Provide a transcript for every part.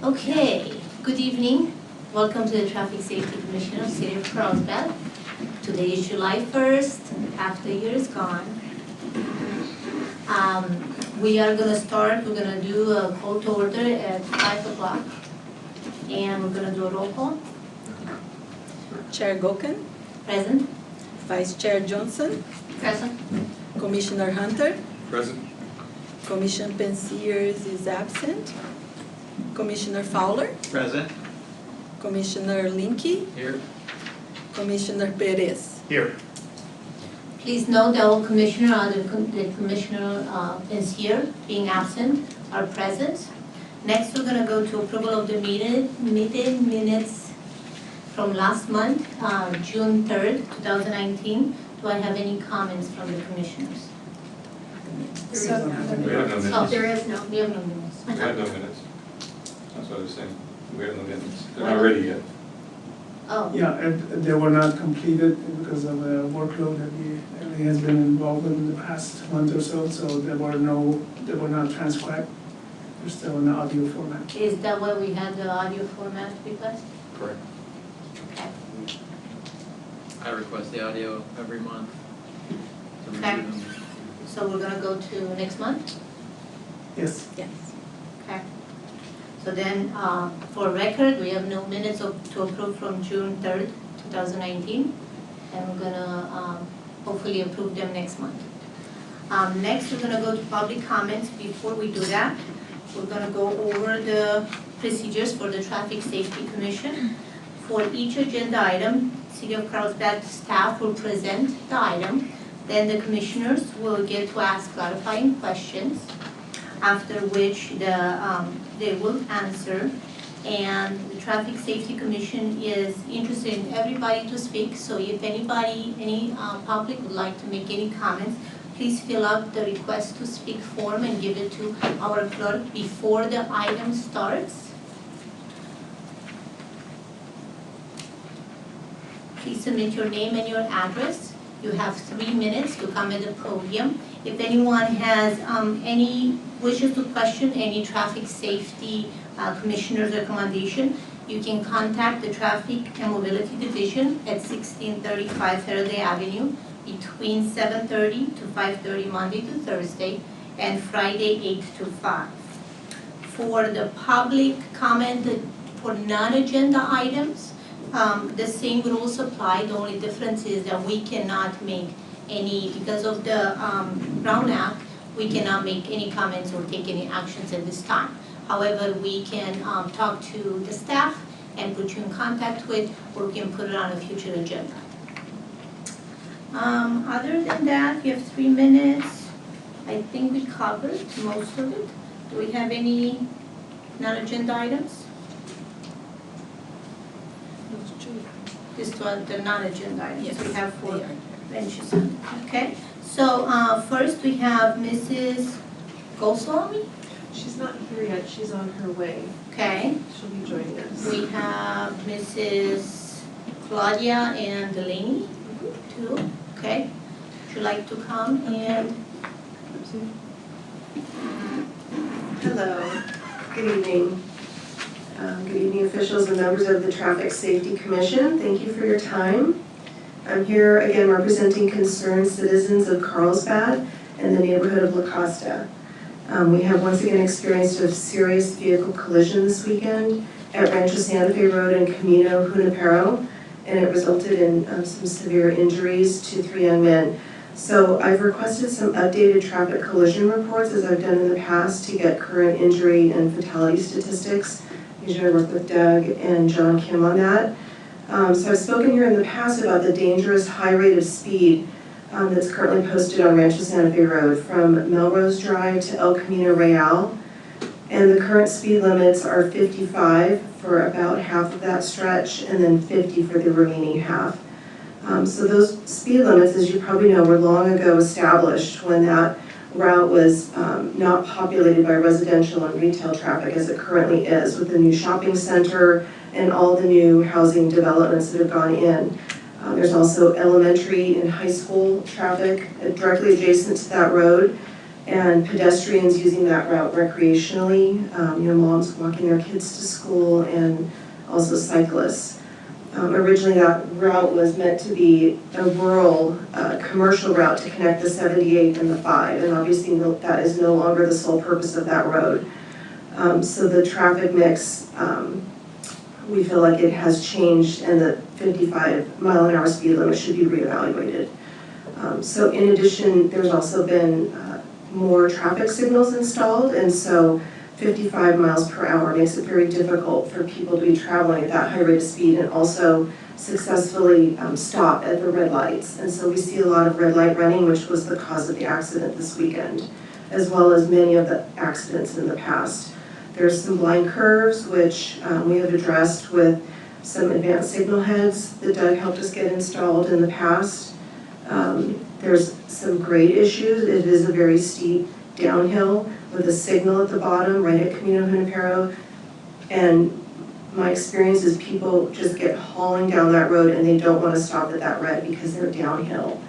Okay, good evening. Welcome to the Traffic Safety Commission of City of Carlsbad. Today is July 1st, half the year is gone. We are going to start, we're going to do a call to order at 5 o'clock. And we're going to do a roll call. Chair Goken, Present. Vice Chair Johnson, Present. Commissioner Hunter, Present. Commissioner Pensiers is absent, Commissioner Fowler, Present. Commissioner Linke, Here. Commissioner Perez. Here. Please note that all commissioner, the commissioner is here, being absent, are present. Next, we're going to go to approval of the meeting minutes from last month, June 3rd, 2019. Do I have any comments from the commissioners? We have no Oh, minutes. there is no, we have no minutes. We have no minutes. That's what I was saying. We have no minutes. They're not ready yet. Oh, Yeah, and they were not completed because of the workload that he has been involved in the past month or so, so they were not transcribed. They're still in the audio format. is that why we had the audio format request? Correct. Okay. I request the audio every month to review Okay. them. So we're gonna go to next month? Yes. Yes. Okay. So then, for record, we have no minutes to approve from June 3rd, 2019. And we're gonna hopefully approve them next month. Next, we're gonna go to public comments. Before we do that, we're gonna go over the procedures for the Traffic Safety Commission. For each agenda item, City of Carlsbad staff will present the item. Then the commissioners will get to ask clarifying questions, after which they will answer. And the Traffic Safety Commission is interested in everybody to speak, so if anybody, any public would like to make any comments, please fill out the request to speak form and give it to our clerk before the item starts. Please submit your name and your address. You have 3 minutes to come at the podium. If anyone has any wishes to question any traffic safety commissioner's recommendation, you can contact the Traffic and Mobility Division at 1635 Faraday Avenue between 7:30 to 5:30 Monday to Thursday and Friday 8 to 5. For the public comment for non-agenda items, the same rules apply. The only difference is that we cannot make any, because of the Brown Act, we cannot make any comments or take any actions at this time. However, we can talk to the staff and put you in contact with, or we can put it on a future agenda. Other than that, you have 3 minutes. I think we covered most of it. Do we have any non-agenda items? This one, the non-agenda items. Yes, We have 4 they are. benches. Okay, so first we have Mrs. Goswami. She's not here yet, she's on her way. Okay, She'll be joining us. we have Mrs. Claudia and Delaney too. Okay, would you like to come and? Hello, good evening. Good evening officials and members of the Traffic Safety Commission. Thank you for your time. I'm here again representing concerned citizens of Carlsbad and the neighborhood of La Costa. We have once again experienced a serious vehicle collision this weekend at Rancho Santa Fe Road and Camino Junipero, and it resulted in some severe injuries to 3 young men. So I've requested some updated traffic collision reports, as I've done in the past, to get current injury and fatality statistics. Usually I work with Doug and John Kim on that. So I've spoken here in the past about the dangerous high rate of speed that's currently posted on Rancho Santa Fe Road from Melrose Drive to El Camino Real. And the current speed limits are 55 for about half of that stretch and then 50 for the remaining half. So those speed limits, as you probably know, were long ago established when that route was not populated by residential and retail traffic as it currently is, with the new shopping center and all the new housing developments that have gone in. There's also elementary and high school traffic directly adjacent to that road, and pedestrians using that route recreationally, moms walking their kids to school, and also cyclists. Originally, that route was meant to be a rural, commercial route to connect the 78 and the 5, and obviously that is no longer the sole purpose of that road. So the traffic mix, we feel like it has changed, and the 55-mile-an-hour speed limit should be reevaluated. So in addition, there's also been more traffic signals installed, and so 55 miles per hour makes it very difficult for people to be traveling at that high rate of speed and also successfully stop at the red lights. And so we see a lot of red light running, which was the cause of the accident this weekend, as well as many of the accidents in the past. There's some blind curves, which we have addressed with some advanced signal heads that Doug helped us get installed in the past. There's some grade issues. It is a very steep downhill with a signal at the bottom right at Camino Junipero. And my experience is people just get hauling down that road and they don't want to stop at that red because they're downhill.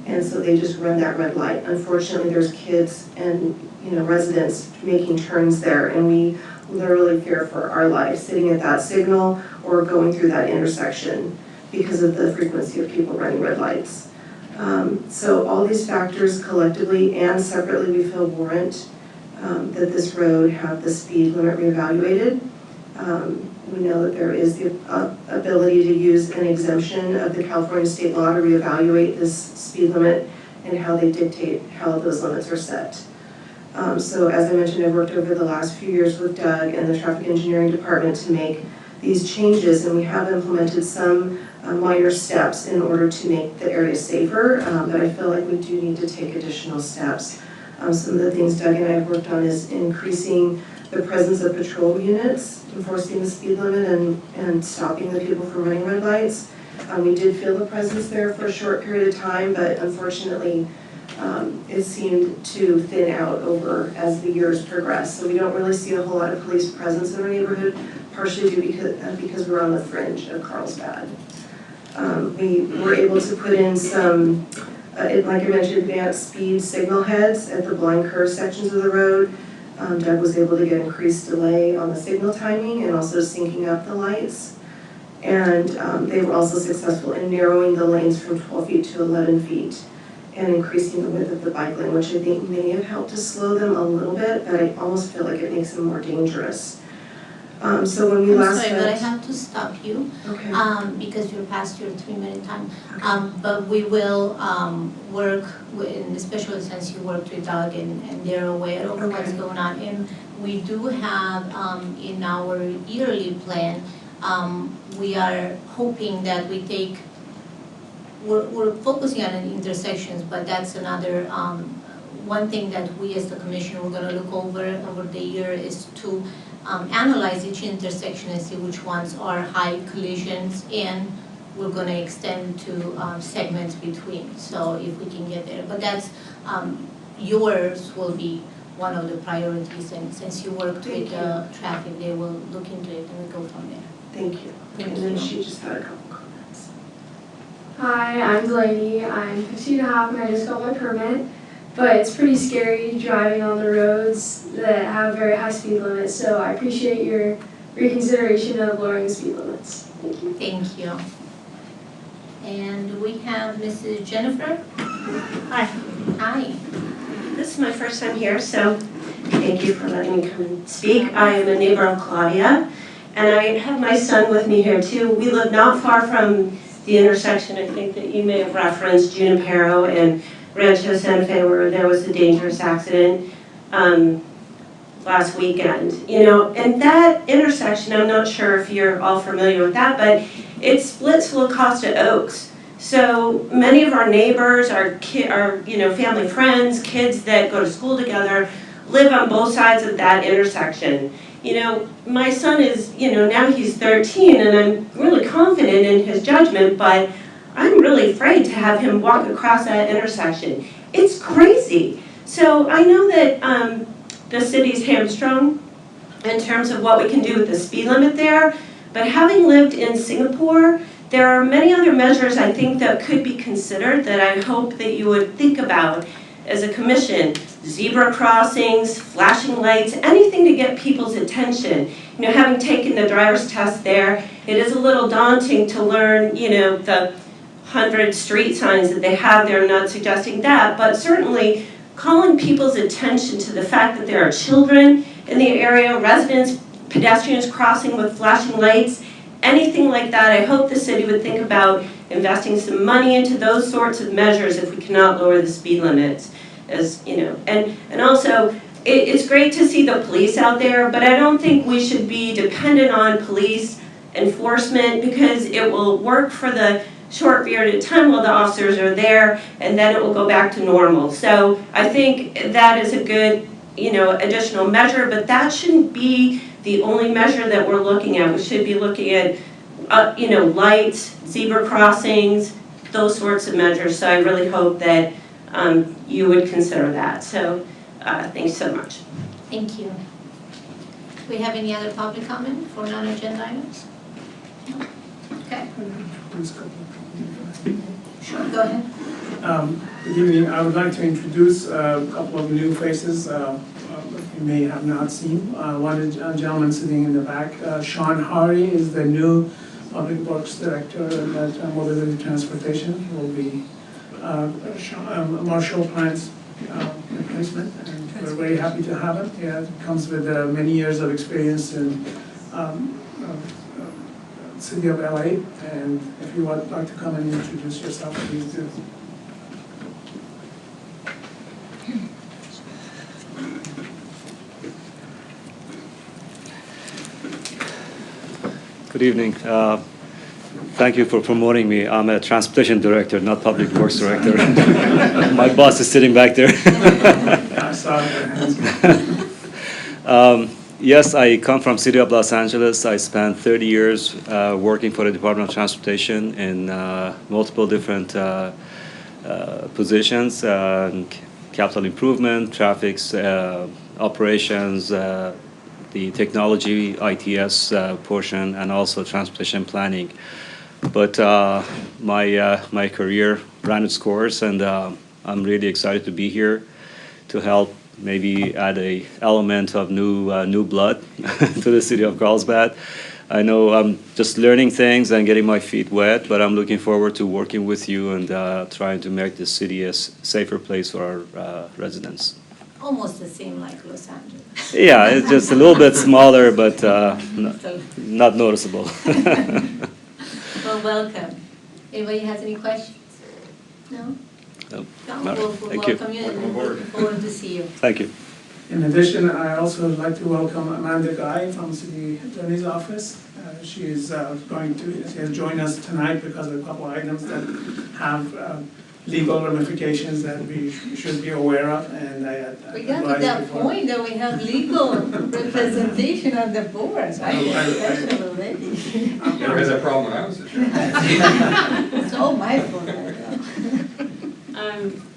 And so they just run that red light. Unfortunately, there's kids and residents making turns there, and we literally fear for our lives sitting at that signal or going through that intersection because of the frequency of people running red lights. So all these factors collectively and separately we feel warrant that this road have the speed limit reevaluated. We know that there is the ability to use an exemption of the California state law to reevaluate this speed limit and how they dictate how those limits are set. So as I mentioned, I've worked over the last few years with Doug and the traffic engineering department to make these changes, and we have implemented some minor steps in order to make the area safer, but I feel like we do need to take additional steps. Some of the things Doug and I have worked on is increasing the presence of patrol units, enforcing the speed limit and stopping the people from running red lights. We did feel the presence there for a short period of time, but unfortunately it seemed to thin out over as the years progressed. So we don't really see a whole lot of police presence in our neighborhood, partially due because we're on the fringe of Carlsbad. We were able to put in some, like I mentioned, advanced speed signal heads at the blind curve sections of the road. Doug was able to get increased delay on the signal timing and also syncing up the lights. And they were also successful in narrowing the lanes from 12 feet to 11 feet and increasing the width of the bike lane, which I think may have helped to slow them a little bit, but I almost feel like it makes them more dangerous. So when we last I'm sorry, but I have to stop you, Okay. Because you're past your 3-minute time. But we will work with, especially since you worked with Doug and they're aware of what's Okay. going on. And we do have in our yearly plan, we are hoping that we take, we're focusing on intersections, but that's another, one thing that we as the commission we're gonna look over the year is to analyze each intersection and see which ones are high collisions, and we're going to extend to segments between, so if we can get there. But that's, yours will be one of the priorities, and since you worked with traffic, they will look into it and we'll go from there. Thank you. Thank And then you. she just had a couple comments. Hi, I'm Delaney. I'm 15.5 and I just got my permit, but it's pretty scary driving on the roads that have very high speed limits, so I appreciate your reconsideration of lowering the speed limits. Thank you. Thank you. And we have Mrs. Jennifer. Hi, Hi. this is my first time here, so thank you for letting me come and speak. I am a neighbor of Claudia, and I have my son with me here too. We live not far from the intersection, I think that you may have referenced, Junipero and Rancho Santa Fe, where there was a dangerous accident last weekend. And that intersection, I'm not sure if you're all familiar with that, but it splits La Costa Oaks. So many of our neighbors, our family friends, kids that go to school together, live on both sides of that intersection. My son is, now he's 13, and I'm really confident in his judgment, but I'm really afraid to have him walk across that intersection. It's crazy. So I know that the city's hamstrung in terms of what we can do with the speed limit there, but having lived in Singapore, there are many other measures I think that could be considered that I hope that you would think about. as a commission, zebra crossings, flashing lights, anything to get people's attention. You know, having taken the driver's test there, it is a little daunting to learn, you know, the 100 street signs that they have there. I'm not suggesting that, but certainly calling people's attention to the fact that there are children in the area, residents, pedestrians crossing with flashing lights, anything like that. I hope the city would think about investing some money into those sorts of measures if we cannot lower the speed limits, as you know. And also, it's great to see the police out there, but I don't think we should be dependent on police enforcement, because it will work for the short period of time while the officers are there, and then it will go back to normal. So I think that is a good, you know, additional measure, but that shouldn't be the only measure that we're looking at. We should be looking at, you know, lights, zebra crossings, those sorts of measures. So I really hope that you would consider that. So thanks so much. Thank you. Do we have any other public comment for non-agenda items? No? Okay, sure, go ahead. Good evening. I would like to introduce a couple of new faces you may have not seen. One is a gentleman sitting in the back. Sean Hari is the new Public Works Director at Mobility Transportation. He will be Marshall Plant's replacement, and we're very happy to have him. He comes with many years of experience in City of LA, and if you would like to come and introduce yourself, please do. Good evening. Thank you for promoting me. I'm a transportation director, not public works director. My boss is sitting back there. I saw that. Yes, I come from City of Los Angeles. I spent 30 years working for the Department of Transportation in multiple different positions, capital improvement, traffic operations, the technology, ITS portion, and also transportation planning. But my career ran its course, and I'm really excited to be here to help maybe add a element of new blood to the city of Carlsbad. I know I'm just learning things and getting my feet wet, but I'm looking forward to working with you and trying to make the city a safer place for our residents. Almost the same like Los Angeles. Yeah, it's just a little bit smaller, but not noticeable. Well, welcome. Anybody has any questions? No? No. No, All right. we'll Thank you. welcome you and looking forward to see you. Thank you. In addition, I also would like to welcome Amanda Guy from City Attorney's Office. She has joined us tonight because of a couple of items that have legal ramifications that we should be aware of, and I We got to that point that we have legal representation on the board, right? Special already. Never had that problem when I was a chairman. It's all my fault.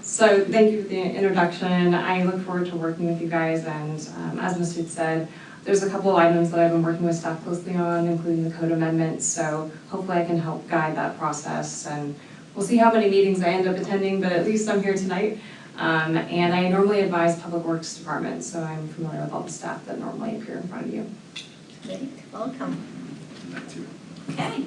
So thank you for the introduction. I look forward to working with you guys, and as Masood said, there's a couple of items that I've been working with staff closely on, including the code amendments, so hopefully I can help guide that process, and we'll see how many meetings I end up attending, but at least I'm here tonight. And I normally advise Public Works Department, so I'm familiar with all the staff that normally appear in front of you. Great, welcome. Okay.